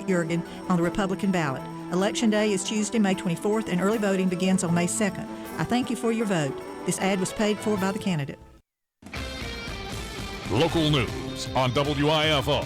Urgan on the Republican ballot. Election Day is Tuesday, May 24th, and early voting begins on May 2nd. I thank you for your vote. This ad was paid for by the candidate. Local news on WIFO.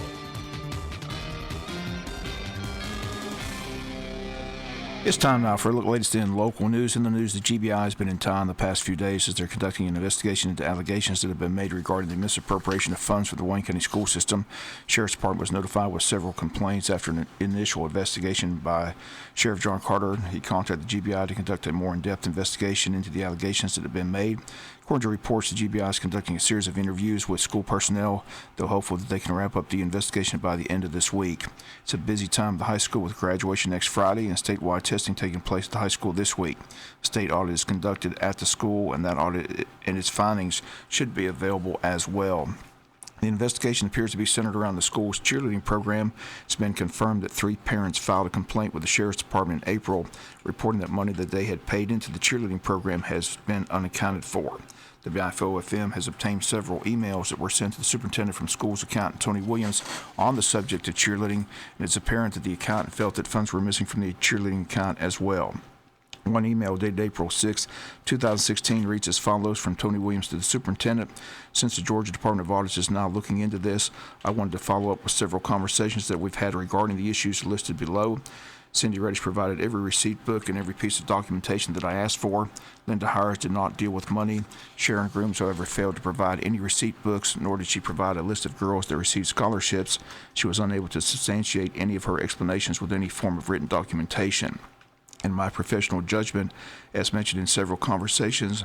It's time now for a look at the latest in local news. In the news, the GBI has been in town the past few days as they're conducting an investigation into allegations that have been made regarding the misappropriation of funds for the Wayne County school system. Sheriff's Department was notified with several complaints after an initial investigation by Sheriff John Carter. He contacted the GBI to conduct a more in-depth investigation into the allegations that have been made. According to reports, the GBI is conducting a series of interviews with school personnel. They're hopeful that they can wrap up the investigation by the end of this week. It's a busy time at the high school with graduation next Friday and statewide testing taking place at the high school this week. State audit is conducted at the school, and that audit and its findings should be available as well. The investigation appears to be centered around the school's cheerleading program. It's been confirmed that 3 parents filed a complaint with the Sheriff's Department in April, reporting that money that they had paid into the cheerleading program has been unaccounted for. The WIFO-FM has obtained several emails that were sent to the superintendent from schools accountant Tony Williams on the subject of cheerleading, and it's apparent that the accountant felt that funds were missing from the cheerleading account as well. One email dated April 6, 2016 reads as follows from Tony Williams to the superintendent. Since the Georgia Department of Audits is now looking into this, I wanted to follow up with several conversations that we've had regarding the issues listed below. Cindy Reddish provided every receipt book and every piece of documentation that I asked for. Linda Hires did not deal with money. Sharon Grooms, however, failed to provide any receipt books, nor did she provide a list of girls that received scholarships. She was unable to substantiate any of her explanations with any form of written documentation. In my professional judgment, as mentioned in several conversations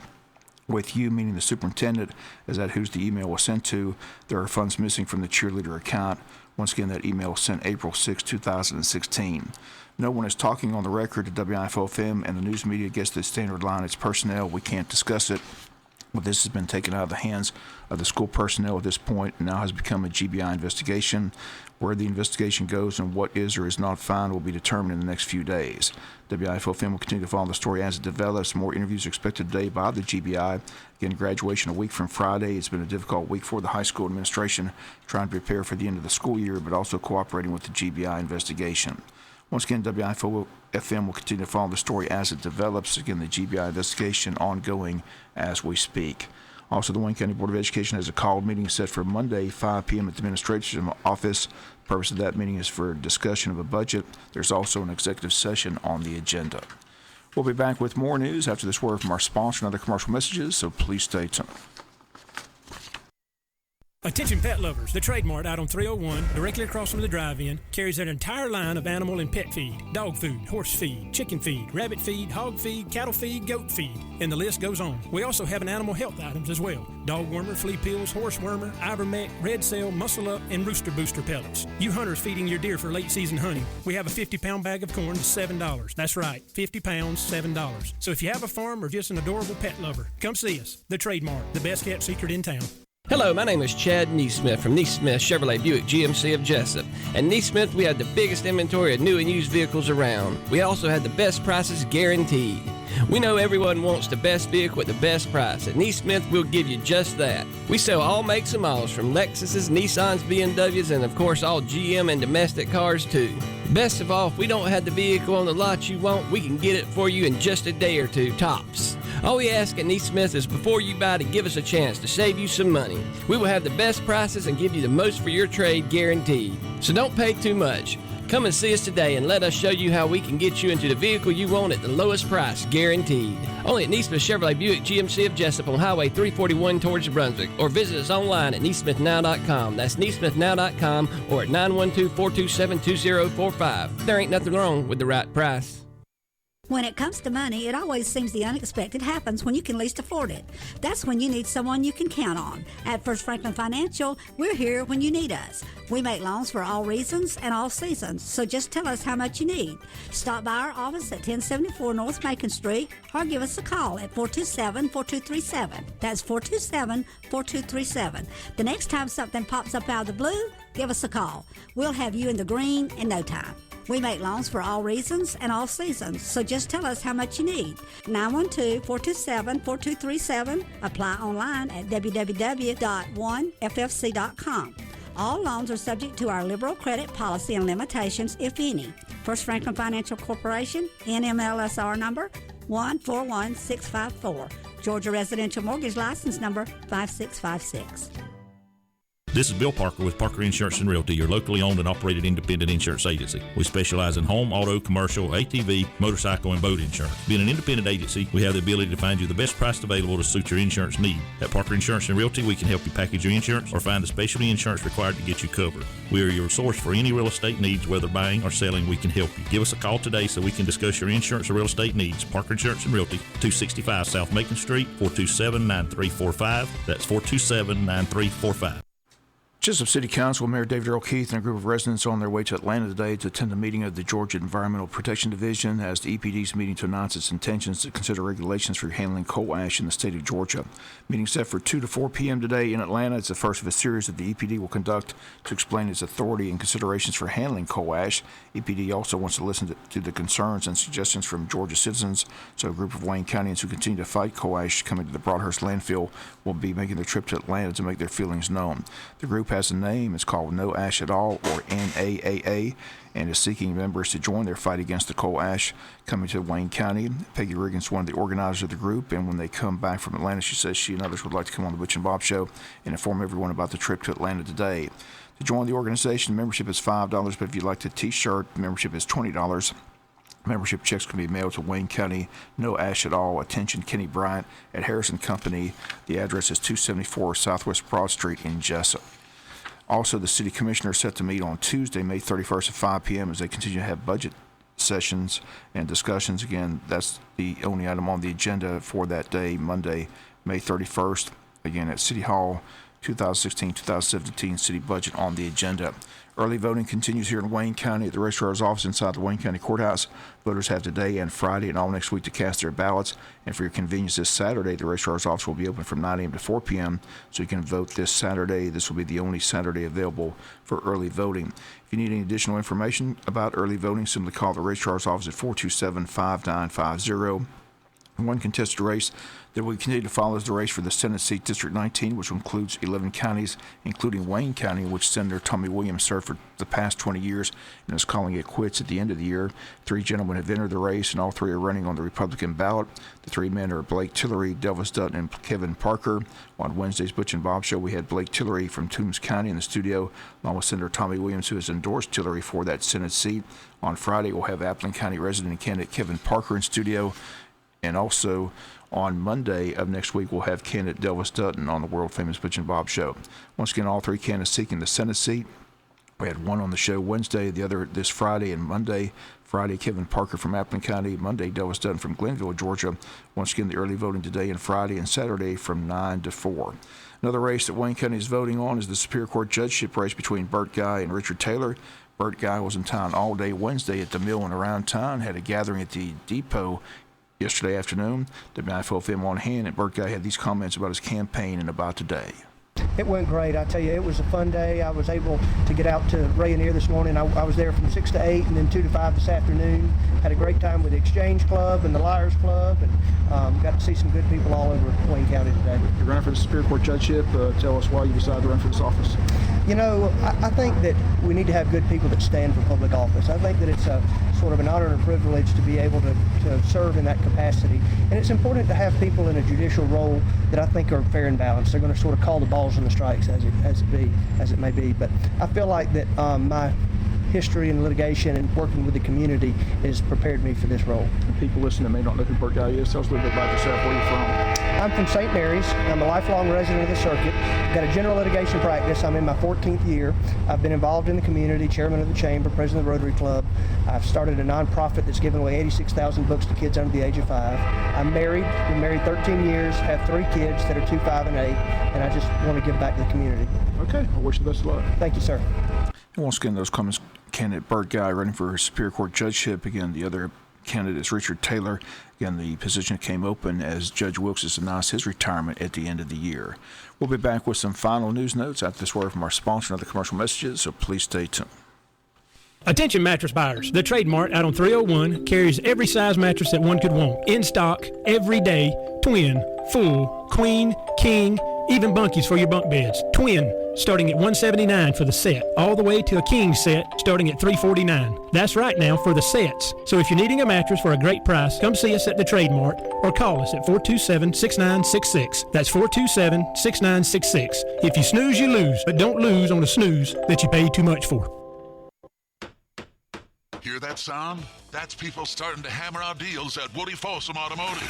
with you, meaning the superintendent, as that who's the email was sent to, there are funds missing from the cheerleader account. Once again, that email was sent April 6, 2016. No one is talking on the record to WIFO-FM, and the news media gets the standard line, it's personnel, we can't discuss it. But this has been taken out of the hands of the school personnel at this point and now has become a GBI investigation. Where the investigation goes and what is or is not found will be determined in the next few days. WIFO-FM will continue to follow the story as it develops. More interviews are expected today by the GBI. Again, graduation a week from Friday. It's been a difficult week for the high school administration, trying to prepare for the end of the school year, but also cooperating with the GBI investigation. Once again, WIFO-FM will continue to follow the story as it develops. Again, the GBI investigation ongoing as we speak. Also, the Wayne County Board of Education has a called meeting set for Monday, 5 p.m. at the administration office. The purpose of that meeting is for discussion of a budget. There's also an executive session on the agenda. We'll be back with more news after this word from our sponsor and other commercial messages, so please stay tuned. Attention pet lovers, the Trade Mart out on 301, directly across from the drive-in, carries an entire line of animal and pet feed, dog food, horse feed, chicken feed, rabbit feed, hog feed, cattle feed, goat feed, and the list goes on. We also have an animal health items as well. Dog wormer, flea pills, horse wormer, ivermectin, red cell, muscle up, and rooster booster pellets. You hunters feeding your deer for late season hunting, we have a 50-pound bag of corn to $7. That's right, 50 pounds, $7. So if you have a farm or just an adorable pet lover, come see us, the Trade Mart, the best kept secret in town. Hello, my name is Chad Neesmith from Neesmith Chevrolet Buick GMC of Jesup. At Neesmith, we have the biggest inventory of new and used vehicles around. We also have the best prices guaranteed. We know everyone wants the best vehicle at the best price. At Neesmith, we'll give you just that. We sell all makes and models from Lexuses, Nissans, BMWs, and of course all GM and domestic cars too. Best of all, if we don't have the vehicle on the lot you want, we can get it for you in just a day or two, tops. All we ask at Neesmith is before you buy to give us a chance to save you some money. We will have the best prices and give you the most for your trade guaranteed. So don't pay too much. Come and see us today and let us show you how we can get you into the vehicle you want at the lowest price guaranteed. Only at Neesmith Chevrolet Buick GMC of Jesup on Highway 341 towards Brunswick, or visit us online at neesmithnow.com. That's neesmithnow.com or at 912-427-2045. There ain't nothing wrong with the right price. When it comes to money, it always seems the unexpected happens when you can least afford it. That's when you need someone you can count on. At First Franklin Financial, we're here when you need us. We make loans for all reasons and all seasons, so just tell us how much you need. Stop by our office at 1074 North Macon Street or give us a call at 427-4237. That's 427-4237. The next time something pops up out of the blue, give us a call. We'll have you in the green in no time. We make loans for all reasons and all seasons, so just tell us how much you need. 912-427-4237. Apply online at www.1ffc.com. All loans are subject to our liberal credit policy and limitations, if any. First Franklin Financial Corporation, NMLSR number 141654. Georgia Residential Mortgage License number 5656. This is Bill Parker with Parker Insurance and Realty, your locally owned and operated independent insurance agency. We specialize in home, auto, commercial, ATV, motorcycle, and boat insurance. Being an independent agency, we have the ability to find you the best price available to suit your insurance need. At Parker Insurance and Realty, we can help you package your insurance or find the specialty insurance required to get you covered. We are your source for any real estate needs, whether buying or selling, we can help you. Give us a call today so we can discuss your insurance or real estate needs. Parker Insurance and Realty, 265 South Macon Street, 427-9345. That's 427-9345. Jesup City Council Mayor David Earl Keith and a group of residents on their way to Atlanta today to attend a meeting of the Georgia Environmental Protection Division as the EPD's meeting to announce its intentions to consider regulations for handling coal ash in the state of Georgia. Meeting set for 2 to 4 p.m. today in Atlanta. It's the first of a series that the EPD will conduct to explain its authority and considerations for handling coal ash. EPD also wants to listen to the concerns and suggestions from Georgia citizens, so a group of Wayne Countyans who continue to fight coal ash coming to the Broadhurst landfill will be making their trip to Atlanta to make their feelings known. The group has a name. It's called No Ash at All, or NAAA, and is seeking members to join their fight against the coal ash coming to Wayne County. Peggy Riggins is one of the organizers of the group, and when they come back from Atlanta, she says she and others would like to come on the Butch and Bob Show and inform everyone about the trip to Atlanta today. To join the organization, membership is $5, but if you'd like the T-shirt, membership is $20. Membership checks can be mailed to Wayne County, No Ash at All, attention Kenny Bryant at Harrison Company. The address is 274 Southwest Broad Street in Jesup. Also, the city commissioners set to meet on Tuesday, May 31st at 5 p.m. as they continue to have budget sessions and discussions. Again, that's the only item on the agenda for that day, Monday, May 31st. Again, at City Hall, 2016-2017 city budget on the agenda. Early voting continues here in Wayne County at the registrar's office inside the Wayne County Courthouse. Voters have today and Friday and all next week to cast their ballots. And for your convenience, this Saturday, the registrar's office will be open from 9 a.m. to 4 p.m. so you can vote this Saturday. This will be the only Saturday available for early voting. If you need any additional information about early voting, simply call the registrar's office at 427-5950. One contested race that we continue to follow is the race for the Senate seat District 19, which includes 11 counties, including Wayne County, which Senator Tommy Williams served for the past 20 years and is calling it quits at the end of the year. 3 gentlemen have entered the race, and all 3 are running on the Republican ballot. The 3 men are Blake Tillery, Delvis Dutton, and Kevin Parker. On Wednesday's Butch and Bob Show, we had Blake Tillery from Toombs County in the studio, along with Senator Tommy Williams, who has endorsed Tillery for that Senate seat. On Friday, we'll have Appleton County resident and candidate Kevin Parker in studio. And also on Monday of next week, we'll have candidate Delvis Dutton on the world-famous Butch and Bob Show. Once again, all 3 candidates seeking the Senate seat. We had one on the show Wednesday, the other this Friday and Monday. Friday, Kevin Parker from Appleton County. Monday, Delvis Dutton from Glenville, Georgia. Once again, the early voting today and Friday and Saturday from 9 to 4. Another race that Wayne County is voting on is the Superior Court judgeship race between Burt Guy and Richard Taylor. Burt Guy was in town all day Wednesday at the mill and around town, had a gathering at the depot yesterday afternoon. WIFO FM on hand, and Burt Guy had these comments about his campaign and about today. It went great. I tell you, it was a fun day. I was able to get out to Rayonier this morning. I was there from 6 to 8 and then 2 to 5 this afternoon. Had a great time with the Exchange Club and the Liars Club, and got to see some good people all over Wayne County today. You're running for the Superior Court judgeship. Tell us why you decided to run for this office. You know, I think that we need to have good people that stand for public office. I think that it's a sort of an honor and a privilege to be able to serve in that capacity. And it's important to have people in a judicial role that I think are fair and balanced. They're going to sort of call the balls and the strikes as it may be. But I feel like that my history in litigation and working with the community has prepared me for this role. People listening may not know who Burt Guy is. Tell us a little bit about yourself. Where are you from? I'm from St. Mary's. I'm a lifelong resident of the circuit. Got a general litigation practice. I'm in my 14th year. I've been involved in the community, chairman of the chamber, president of the Rotary Club. I've started a nonprofit that's given away 86,000 books to kids under the age of 5. I'm married. Been married 13 years. Have 3 kids that are 2, 5, and 8. And I just want to give back to the community. Okay. I wish you the best of luck. Thank you, sir. And once again, those comments, candidate Burt Guy running for Superior Court judgeship. Again, the other candidate is Richard Taylor. Again, the position came open as Judge Wilkes has announced his retirement at the end of the year. We'll be back with some final news notes after this word from our sponsor and other commercial messages, so please stay tuned. Attention mattress buyers. The Trade Mart out on 301 carries every size mattress that one could want. In stock, every day, twin, full, queen, king, even bunkies for your bunk beds. Twin, starting at $179 for the set, all the way to a king set starting at $349. That's right now for the sets. So if you're needing a mattress for a great price, come see us at the Trade Mart or call us at 427-6966. That's 427-6966. If you snooze, you lose, but don't lose on a snooze that you paid too much for. Hear that sound? That's people starting to hammer out deals at Woody Folsom Automotive.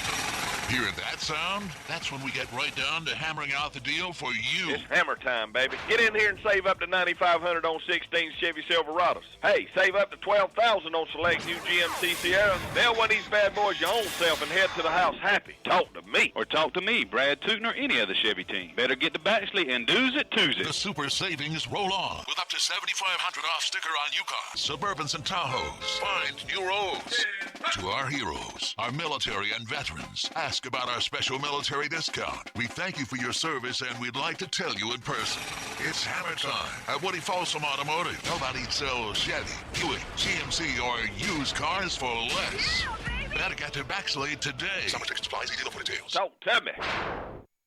Hear that sound? That's when we get right down to hammering out the deal for you. It's hammer time, baby. Get in here and save up to $9,500 on 16 Chevy Silverados. Hey, save up to $12,000 on select new GMC Sierras. They'll win these bad boys your own self and head to the house happy. Talk to me. Or talk to me, Brad Tootin, or any of the Chevy team. Better get to Baxley and do's it, two's it. The super savings roll on with up to $7,500 off sticker on Yukon, Suburbans, and Tahoes. Find new roads. To our heroes, our military and veterans, ask about our special military discount. We thank you for your service, and we'd like to tell you in person. It's hammer time at Woody Folsom Automotive. Nobody sells Chevy, Buick, GMC, or used cars for less. Better get to Baxley today. Some Texas supplies, easy for details. Don't tell me.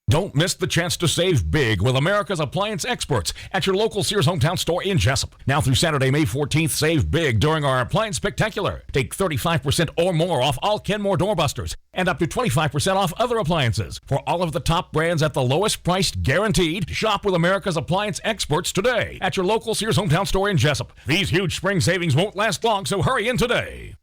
Don't miss the chance to save big with America's appliance experts at your local Sears Hometown store in Jesup. Now through Saturday, May 14th, save big during our Appliance Spectacular. Take 35% or more off all Kenmore doorbusters and up to 25% off other appliances. For all of the top brands at the lowest price guaranteed, shop with America's appliance experts today at your local Sears Hometown store in Jesup. These huge spring savings won't last long, so hurry in today.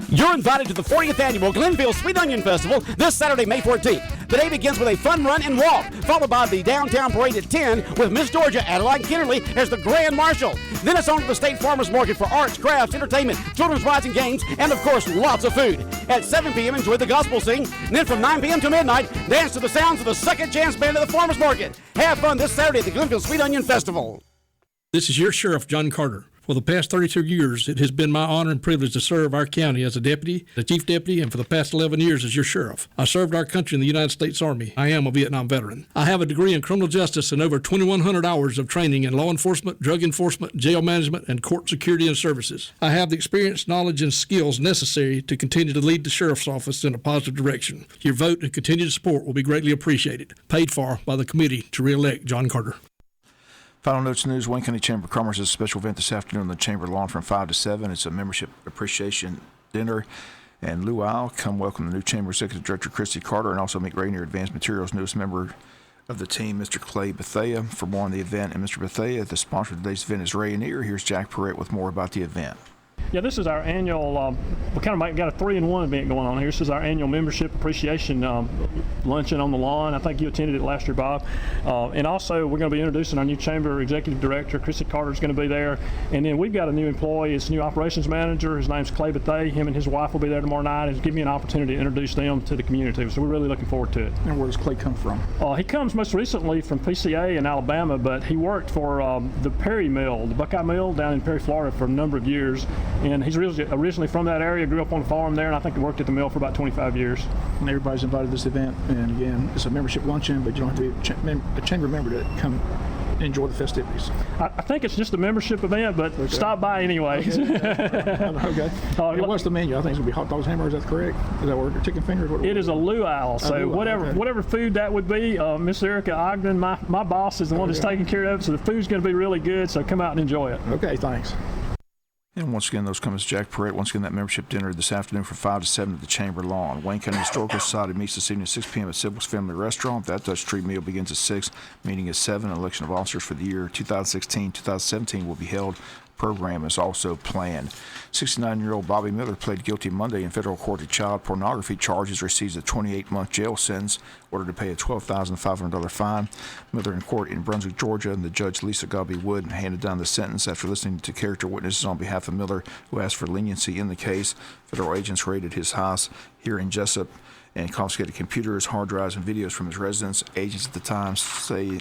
You're invited to the 40th Annual Glenville Sweet Onion Festival this Saturday, May 14th. The day begins with a fun run and walk, followed by the downtown parade at 10 with Miss Georgia Adeline Kennerly as the Grand Marshal. Then it's on to the State Farmers Market for arts, crafts, entertainment, children's rides and games, and of course, lots of food. At 7 p.m., enjoy the gospel sing. And then from 9 p.m. to midnight, dance to the sounds of the Second Chance Band at the Farmers Market. Have fun this Saturday at the Glenville Sweet Onion Festival. This is your Sheriff, John Carter. For the past 32 years, it has been my honor and privilege to serve our county as a deputy, the chief deputy, and for the past 11 years as your sheriff. I served our country in the United States Army. I am a Vietnam veteran. I have a degree in criminal justice and over 2,100 hours of training in law enforcement, drug enforcement, jail management, and court security and services. I have the experience, knowledge, and skills necessary to continue to lead the sheriff's office in a positive direction. Your vote and continued support will be greatly appreciated. Paid for by the committee to re-elect John Carter. Final notes news. Wayne County Chamber of Commerce has a special event this afternoon in the Chamber lawn from 5 to 7. It's a membership appreciation dinner. And luau, come welcome the new Chamber Executive Director, Christy Carter, and also meet Rainier Advanced Materials' newest member of the team, Mr. Clay Bethea. For more on the event and Mr. Bethea, the sponsor of today's event is Rainier. Here's Jack Perrett with more about the event. Yeah, this is our annual, we kind of got a 3-in-1 event going on here. This is our annual membership appreciation luncheon on the lawn. I think you attended it last year, Bob. And also, we're going to be introducing our new chamber executive director. Chrissy Carter is going to be there. And then we've got a new employee. It's a new operations manager. His name's Clay Bethea. Him and his wife will be there tomorrow night. It's giving me an opportunity to introduce them to the community. So we're really looking forward to it. And where does Clay come from? He comes most recently from PCA in Alabama, but he worked for the Perry Mill, the Buckeye Mill down in Perry, Florida for a number of years. And he's originally from that area, grew up on a farm there, and I think he worked at the mill for about 25 years. And everybody's invited to this event, and again, it's a membership luncheon, but you don't have to be a chamber member to come enjoy the festivities. I think it's just a membership event, but stop by anyway. Okay. What's the menu? I think it's going to be hot dogs, hamburgers, that's correct? Is that what, chicken fingers? It is a luau, so whatever food that would be. Miss Erica Ogden, my boss, is the one that's taking care of it, so the food's going to be really good, so come out and enjoy it. Okay, thanks. And once again, those come as Jack Perrett. Once again, that membership dinner this afternoon from 5 to 7 at the Chamber lawn. Wayne County Historical Society meets this evening at 6 p.m. at Sybil's Family Restaurant. That Dutch Street meal begins at 6. Meeting at 7. Election of officers for the year 2016-2017 will be held. Program is also planned. 69-year-old Bobby Miller pled guilty Monday in federal court to child pornography charges, receives a 28-month jail sentence, ordered to pay a $12,500 fine. Miller in court in Brunswick, Georgia, and the judge Lisa Gobby Wood handed down the sentence after listening to character witnesses on behalf of Miller who asked for leniency in the case. Federal agents raided his house here in Jesup and confiscated computers, hard drives, and videos from his residence. Agents at the time say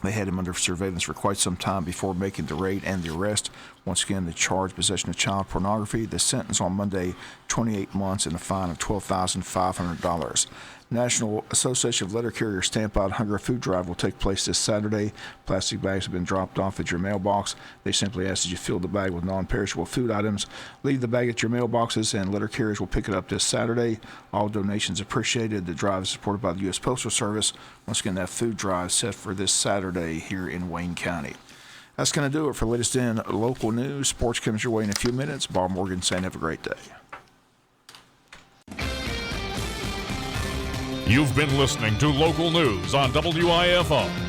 they had him under surveillance for quite some time before making the raid and the arrest. Once again, the charge, possession of child pornography. The sentence on Monday, 28 months and a fine of $12,500. National Association of Letter Carriers Stamp Out Hunger Food Drive will take place this Saturday. Plastic bags have been dropped off at your mailbox. They simply ask that you fill the bag with non-perishable food items. Leave the bag at your mailboxes, and letter carriers will pick it up this Saturday. All donations appreciated. The drive is supported by the U.S. Postal Service. Once again, that food drive set for this Saturday here in Wayne County. That's going to do it for latest in local news. Sports comes your way in a few minutes. Bob Morgan saying have a great day. You've been listening to local news on WIFO.